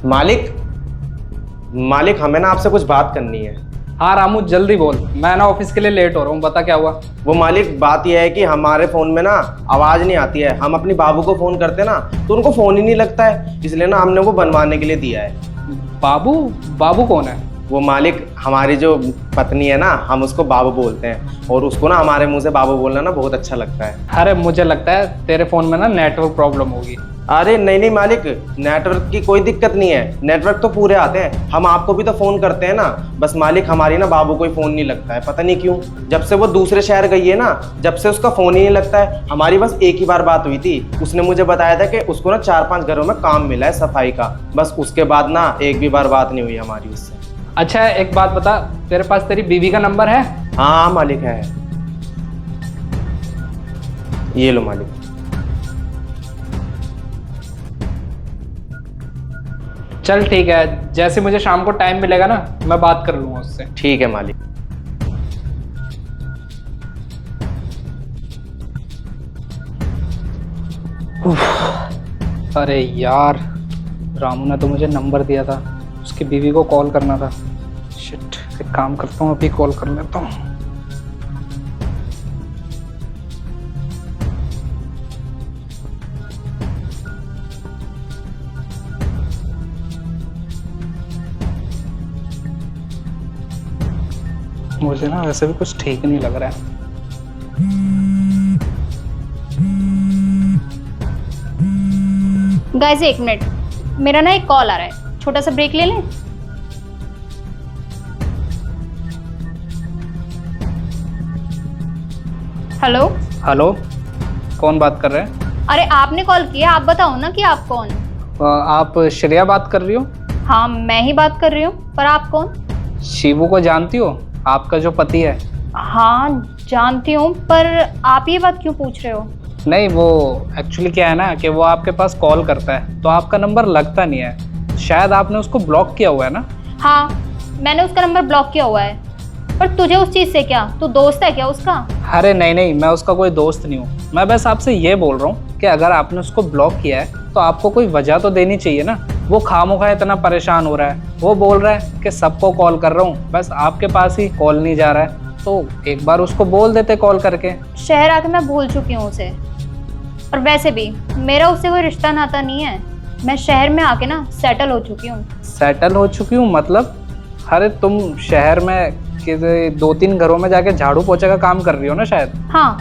मालिक, मालिक हमें ना आपसे कुछ बात करनी है। हाँ रामू जल्दी बोल, मैं ना ऑफिस के लिए लेट हो रहा हूँ, बता क्या हुआ। वो मालिक बात यह है कि हमारे फ़ोन में ना आवाज़ नहीं आती है। हम अपनी बाबू को फ़ोन करते ना तो उनको फ़ोन ही नहीं लगता है, इसलिए ना हमने वो बनवाने के लिए दिया है। बाबू? बाबू कौन है? वो मालिक हमारी जो पत्नी है ना, हम उसको बाबू बोलते हैं और उसको ना हमारे मुंह से बाबू बोलना ना बहुत अच्छा लगता है। अरे मुझे लगता है तेरे फ़ोन में ना नेटवर्क प्रॉब्लम होगी। अरे नहीं नहीं मालिक, नेटवर्क की कोई दिक्कत नहीं है, नेटवर्क तो पूरे आते हैं। हम आपको भी तो फ़ोन करते हैं ना, बस मालिक हमारी ना बाबू को ही फ़ोन नहीं लगता है, पता नहीं क्यों। जब से वो दूसरे शहर गई है ना, जब से उसका फ़ोन ही नहीं लगता है। हमारी बस एक ही बार बात हुई थी, उसने मुझे बताया था कि उसको ना 4-5 घरों में काम मिला है सफाई का, बस उसके बाद ना एक भी बार बात नहीं हुई हमारी उससे। अच्छा एक बात बता, तेरे पास तेरी बीवी का नंबर है? हाँ मालिक है, ये लो मालिक। चल ठीक है, जैसे मुझे शाम को टाइम मिलेगा ना मैं बात कर लूँगा उससे। ठीक है मालिक। अरे यार, रामू ने तो मुझे नंबर दिया था, उसकी बीवी को कॉल करना था। शिट, एक काम करता हूँ, अभी कॉल कर लेता हूँ। मुझे ना वैसे भी कुछ ठीक नहीं लग रहा है। गाइस एक मिनट, मेरा ना एक कॉल आ रहा है, छोटा सा ब्रेक ले लें। हेलो। हेलो, कौन बात कर रहे हैं? अरे आपने कॉल किया, आप बताओ ना कि आप कौन। आप श्रेया बात कर रही हो? हाँ मैं ही बात कर रही हूँ, पर आप कौन? शिवू को जानती हो, आपका जो पति है? हाँ जानती हूँ, पर आप ये बात क्यों पूछ रहे हो? नहीं, वो एक्चुअली क्या है ना कि वो आपके पास कॉल करता है तो आपका नंबर लगता नहीं है, शायद आपने उसको ब्लॉक किया हुआ है ना? हाँ मैंने उसका नंबर ब्लॉक किया हुआ है, पर तुझे उस चीज़ से क्या? तू दोस्त है क्या उसका? अरे नहीं नहीं, मैं उसका कोई दोस्त नहीं हूँ। मैं बस आपसे ये बोल रहा हूँ कि अगर आपने उसको ब्लॉक किया है तो आपको कोई वजह तो देनी चाहिए ना। वो खामोखा इतना परेशान हो रहा है, वो बोल रहा है कि सबको कॉल कर रहा हूँ, बस आपके पास ही कॉल नहीं जा रहा है, तो एक बार उसको बोल देते कॉल करके। शहर आके मैं भूल चुकी हूँ उसे, और वैसे भी मेरा उससे कोई रिश्ता नाता नहीं है। मैं शहर में आके ना सेटल हो चुकी हूँ। सेटल हो चुकी हूँ मतलब? अरे तुम शहर में 2-3 घरों में जाके झाड़ू पोछे का काम कर रही हो ना शायद? हाँ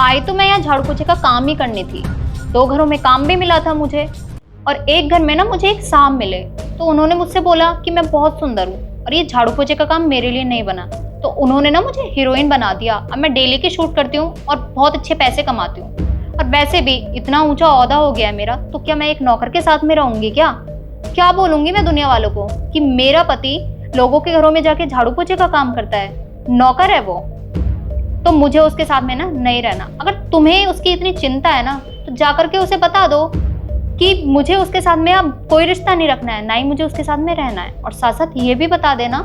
आई तो मैं यहाँ झाड़ू पोछे का काम ही करनी थी। 2 घरों में काम भी मिला था मुझे, और एक घर में ना मुझे एक सांप मिले, तो उन्होंने मुझसे बोला कि मैं बहुत सुंदर हूँ और ये झाड़ू पोछे का काम मेरे लिए नहीं बना, तो उन्होंने ना मुझे हीरोइन बना दिया। अब मैं डेली की शूट करती हूँ और बहुत अच्छे पैसे कमाती हूँ, और वैसे भी इतना ऊंचा ओहदा हो गया है मेरा, तो क्या मैं एक नौकर के साथ में रहूंगी? क्या बोलूंगी मैं दुनिया वालों को कि मेरा पति लोगों के घरों में जाके झाड़ू पोछे का काम करता है, नौकर है वो? तो मुझे उसके साथ में ना नहीं रहना। अगर तुम्हें उसकी इतनी चिंता है ना तो जाकर के उसे बता दो कि मुझे उसके साथ में अब कोई रिश्ता नहीं रखना है, ना ही मुझे उसके साथ में रहना है। और साथ साथ ये भी बता देना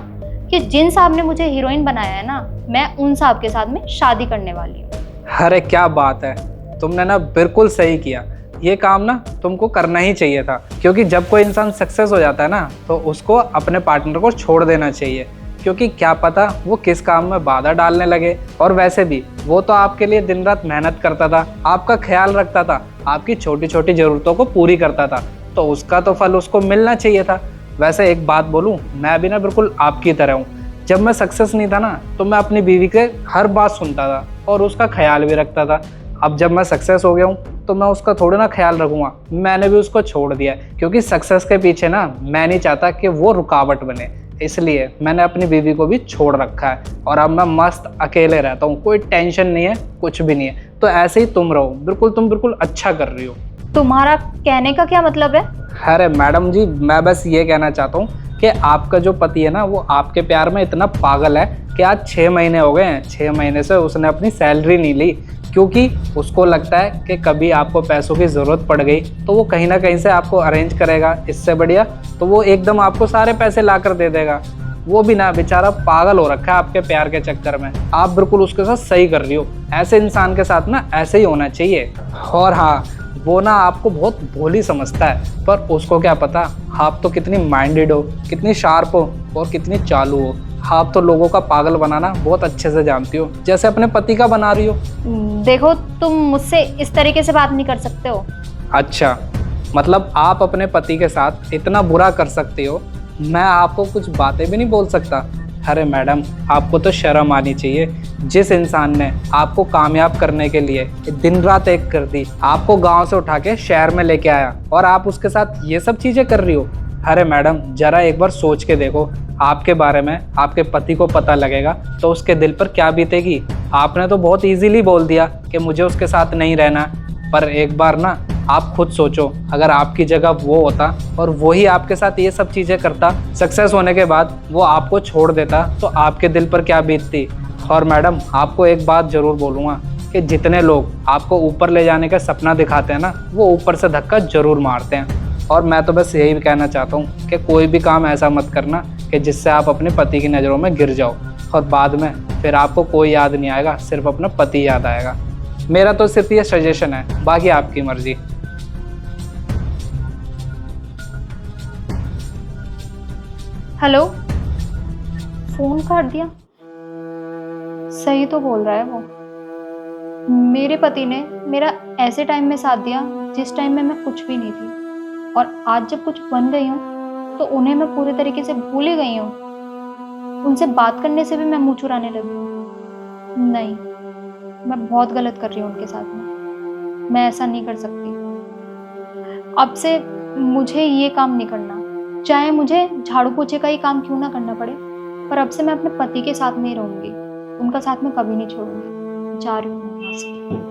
कि जिन साहब ने मुझे हीरोइन बनाया है ना, मैं उन साहब के साथ में शादी करने वाली हूँ। अरे क्या बात है, तुमने ना बिल्कुल सही किया। ये काम ना तुमको करना ही चाहिए था, क्योंकि जब कोई इंसान सक्सेस हो जाता है ना तो उसको अपने पार्टनर को छोड़ देना चाहिए, क्योंकि क्या पता वो किस काम में बाधा डालने लगे। और वैसे भी वो तो आपके लिए दिन रात मेहनत करता था, आपका ख्याल रखता था, आपकी छोटी छोटी ज़रूरतों को पूरी करता था, तो उसका तो फल उसको मिलना चाहिए था। वैसे एक बात बोलूँ, मैं भी ना बिल्कुल आपकी तरह हूँ। जब मैं सक्सेस नहीं था ना तो मैं अपनी बीवी के हर बात सुनता था और उसका ख्याल भी रखता था। अब जब मैं सक्सेस हो गया हूँ तो मैं उसका थोड़ा ना ख्याल रखूँगा, मैंने भी उसको छोड़ दिया, क्योंकि सक्सेस के पीछे ना मैं नहीं चाहता कि वो रुकावट बने, इसलिए मैंने अपनी बीवी को भी छोड़ रखा है और अब मैं मस्त अकेले रहता हूँ, कोई टेंशन नहीं है, कुछ भी नहीं है। तो ऐसे ही तुम रहो, तुम बिल्कुल अच्छा कर रही हो। तुम्हारा कहने का क्या मतलब है? अरे मैडम जी, मैं बस ये कहना चाहता हूँ कि आपका जो पति है ना वो आपके प्यार में इतना पागल है कि आज 6 महीने हो गए हैं, 6 महीने से उसने अपनी सैलरी नहीं ली, क्योंकि उसको लगता है कि कभी आपको पैसों की ज़रूरत पड़ गई तो वो कहीं ना कहीं से आपको अरेंज करेगा, इससे बढ़िया तो वो एकदम आपको सारे पैसे ला कर दे देगा। वो भी ना बेचारा पागल हो रखा है आपके प्यार के चक्कर में। आप बिल्कुल उसके साथ सही कर रही हो, ऐसे इंसान के साथ ना ऐसे ही होना चाहिए। और हाँ, वो ना आपको बहुत भोली समझता है, पर उसको क्या पता आप तो कितनी माइंडेड हो, कितनी शार्प हो और कितनी चालू हो। आप तो लोगों का पागल बनाना बहुत अच्छे से जानती हो, जैसे अपने पति का बना रही हो। देखो, तुम मुझसे इस तरीके से बात नहीं कर सकते हो। अच्छा, मतलब आप अपने पति के साथ इतना बुरा कर सकती हो, मैं आपको कुछ बातें भी नहीं बोल सकता? अरे मैडम, आपको तो शर्म आनी चाहिए। जिस इंसान ने आपको कामयाब करने के लिए दिन रात एक कर दी, आपको गांव से उठा के शहर में लेके आया, और आप उसके साथ ये सब चीज़ें कर रही हो। अरे मैडम, जरा एक बार सोच के देखो, आपके बारे में आपके पति को पता लगेगा तो उसके दिल पर क्या बीतेगी। आपने तो बहुत इजीली बोल दिया कि मुझे उसके साथ नहीं रहना, पर एक बार ना आप खुद सोचो, अगर आपकी जगह वो होता और वही आपके साथ ये सब चीज़ें करता, सक्सेस होने के बाद वो आपको छोड़ देता, तो आपके दिल पर क्या बीतती। और मैडम, आपको एक बात ज़रूर बोलूँगा कि जितने लोग आपको ऊपर ले जाने का सपना दिखाते हैं ना, वो ऊपर से धक्का ज़रूर मारते हैं। और मैं तो बस यही कहना चाहता हूँ कि कोई भी काम ऐसा मत करना कि जिससे आप अपने पति की नज़रों में गिर जाओ और बाद में फिर आपको कोई याद नहीं आएगा, सिर्फ अपना पति याद आएगा। मेरा तो सिर्फ ये सजेशन है, बाकी आपकी मर्जी। हेलो, फोन काट दिया। सही तो बोल रहा है वो। मेरे पति ने मेरा ऐसे टाइम में साथ दिया जिस टाइम में मैं कुछ भी नहीं थी, और आज जब कुछ बन गई हूँ तो उन्हें मैं पूरे तरीके से भूल ही गई हूँ। उनसे बात करने से भी मैं मुंह चुराने लगी हूँ। नहीं, मैं बहुत गलत कर रही हूँ उनके साथ में। मैं ऐसा नहीं कर सकती। अब से मुझे ये काम नहीं करना, चाहे मुझे झाड़ू पोछे का ही काम क्यों ना करना पड़े, पर अब से मैं अपने पति के साथ नहीं रहूंगी। उनका साथ मैं कभी नहीं छोड़ूंगी। जा रही हूँ मैं यहाँ से।